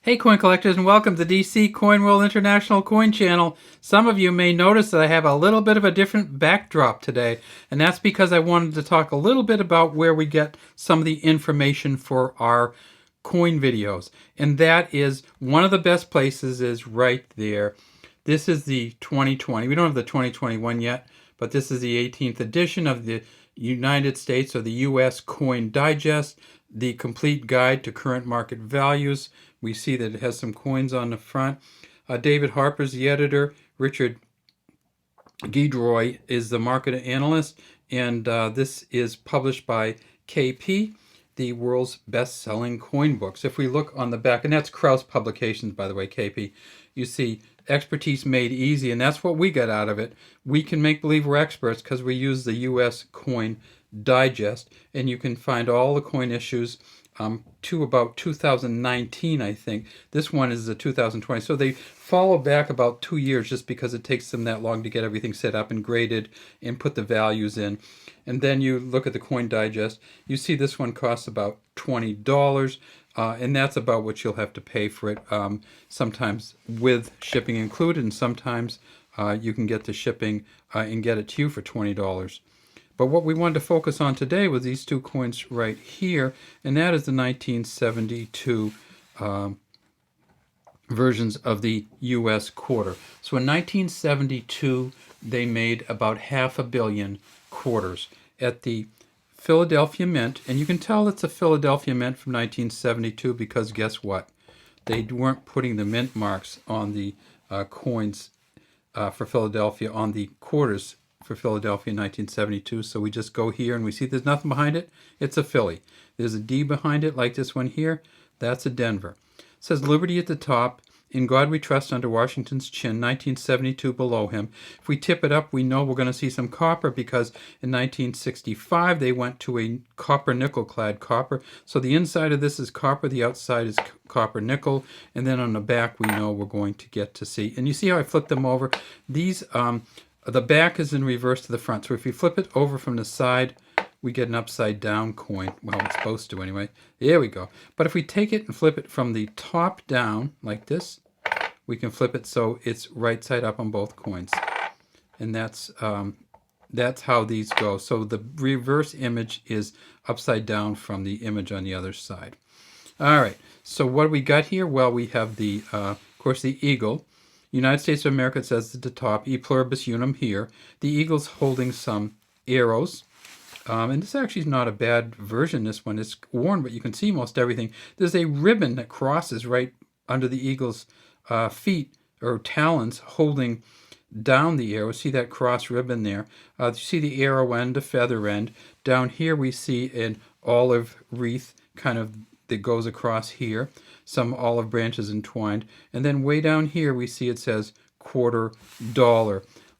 Hey coin collectors, and welcome to DC Coin World International Coin Channel. Some of you may notice that I have a little bit of a different backdrop today, and that's because I wanted to talk a little bit about where we get some of the information for our coin videos. And that is, one of the best places is right there. This is the 2020. We don't have the 2021 yet, but this is the 18th edition of the United States or the US Coin Digest, the complete guide to current market values. We see that it has some coins on the front. David Harper's the editor. Richard Giedroy is the market analyst. And this is published by KP, the world's best-selling coin books. If we look on the back, and that's Krause Publications, by the way, KP, you see expertise made easy, and that's what we got out of it. We can make believe we're experts because we use the US Coin Digest, and you can find all the coin issues to about 2019, I think. This one is the 2020. So they follow back about 2 years just because it takes them that long to get everything set up and graded and put the values in. And then you look at the Coin Digest. You see this one costs about $20. And that's about what you'll have to pay for it, sometimes with shipping included, and sometimes you can get the shipping and get it to you for $20. But what we wanted to focus on today was these two coins right here, and that is the 1972 versions of the U.S. quarter. So in 1972, they made about 500 million quarters at the Philadelphia Mint, and you can tell it's a Philadelphia Mint from 1972 because guess what? They weren't putting the mint marks on the coins for Philadelphia, on the quarters for Philadelphia in 1972. So we just go here and we see there's nothing behind it. It's a Philly. There's a D behind it, like this one here. That's a Denver. It says Liberty at the top. In God we trust under Washington's chin, 1972 below him. If we tip it up, we know we're going to see some copper because in 1965 they went to a copper nickel clad copper. So the inside of this is copper, the outside is copper nickel, and then on the back we know we're going to get to see. And you see how I flipped them over? These, the back is in reverse to the front. So if you flip it over from the side, we get an upside down coin. Well, it's supposed to anyway. There we go. But if we take it and flip it from the top down like this, we can flip it so it's right side up on both coins. And that's how these go. So the reverse image is upside down from the image on the other side. All right. So what do we got here? Well, we have the, of course, the eagle. United States of America, it says at the top, E pluribus unum here. The eagle's holding some arrows. And this actually is not a bad version, this one. It's worn, but you can see most everything. There's a ribbon that crosses right under the eagle's feet or talons holding down the arrow. See that cross ribbon there? You see the arrow end, the feather end. Down here we see an olive wreath kind of that goes across here. Some olive branches entwined. And then way down here we see it says $quarter.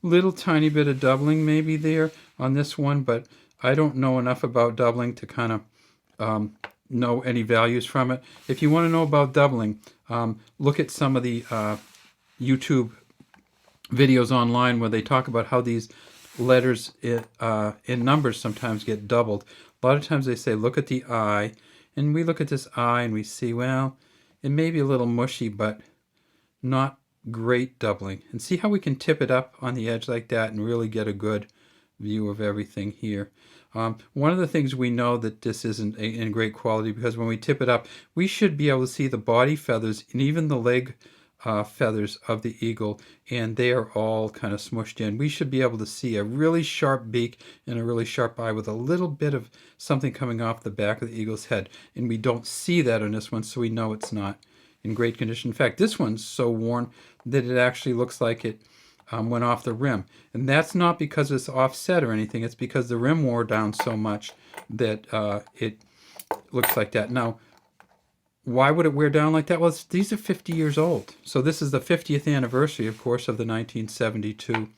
Little tiny bit of doubling maybe there on this one, but I don't know enough about doubling to kind of know any values from it. If you want to know about doubling, look at some of the YouTube videos online where they talk about how these letters in numbers sometimes get doubled. A lot of times they say, look at the I, and we look at this I and we see, well, it may be a little mushy, but not great doubling. And see how we can tip it up on the edge like that and really get a good view of everything here. One of the things we know that this isn't in great quality because when we tip it up, we should be able to see the body feathers and even the leg feathers of the eagle, and they are all kind of smushed in. We should be able to see a really sharp beak and a really sharp eye with a little bit of something coming off the back of the eagle's head, and we don't see that on this one, so we know it's not in great condition. In fact, this one's so worn that it actually looks like it went off the rim. And that's not because it's offset or anything. It's because the rim wore down so much that it looks like that. Now, why would it wear down like that? Well, these are 50 years old. So this is the 50th anniversary, of course, of the 1972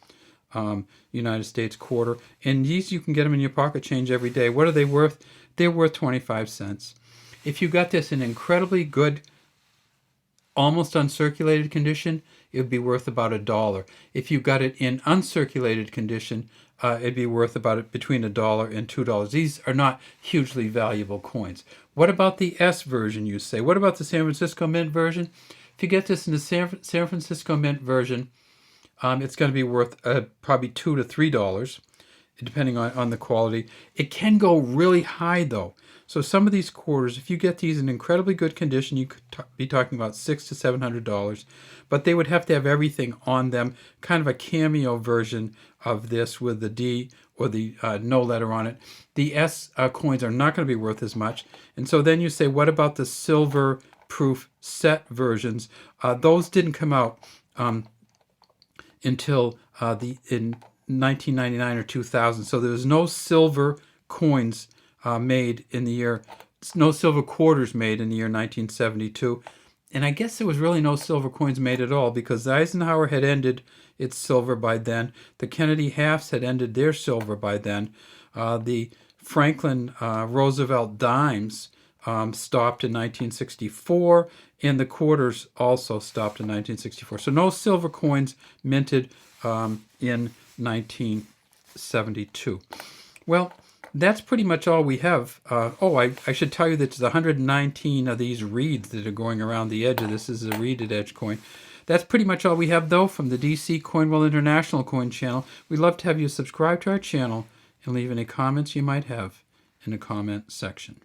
United States quarter. And these, you can get them in your pocket change every day. What are they worth? They're worth 25 cents. If you got this in incredibly good, almost uncirculated condition, it would be worth about $1. If you got it in uncirculated condition, it'd be worth about between $1 and $2. These are not hugely valuable coins. What about the S version, you say? What about the San Francisco Mint version? If you get this in the San Francisco Mint version, it's going to be worth probably $2 to $3, depending on the quality. It can go really high, though. So some of these quarters, if you get these in incredibly good condition, you could be talking about $600 to $700. But they would have to have everything on them, kind of a cameo version of this with the D or the no letter on it. The S coins are not going to be worth as much. And so then you say, what about the silver proof set versions? Those didn't come out until in 1999 or 2000. So there was no silver coins made in the year, no silver quarters made in the year 1972. And I guess there was really no silver coins made at all because Eisenhower had ended its silver by then. The Kennedy halves had ended their silver by then. The Franklin Roosevelt dimes stopped in 1964, and the quarters also stopped in 1964. So no silver coins minted in 1972. Well, that's pretty much all we have. I should tell you that there's 119 of these reeds that are going around the edge of this. This is a reeded edge coin. That's pretty much all we have, though, from the DC Coinwell International Coin Channel. We'd love to have you subscribe to our channel and leave any comments you might have in the comment section.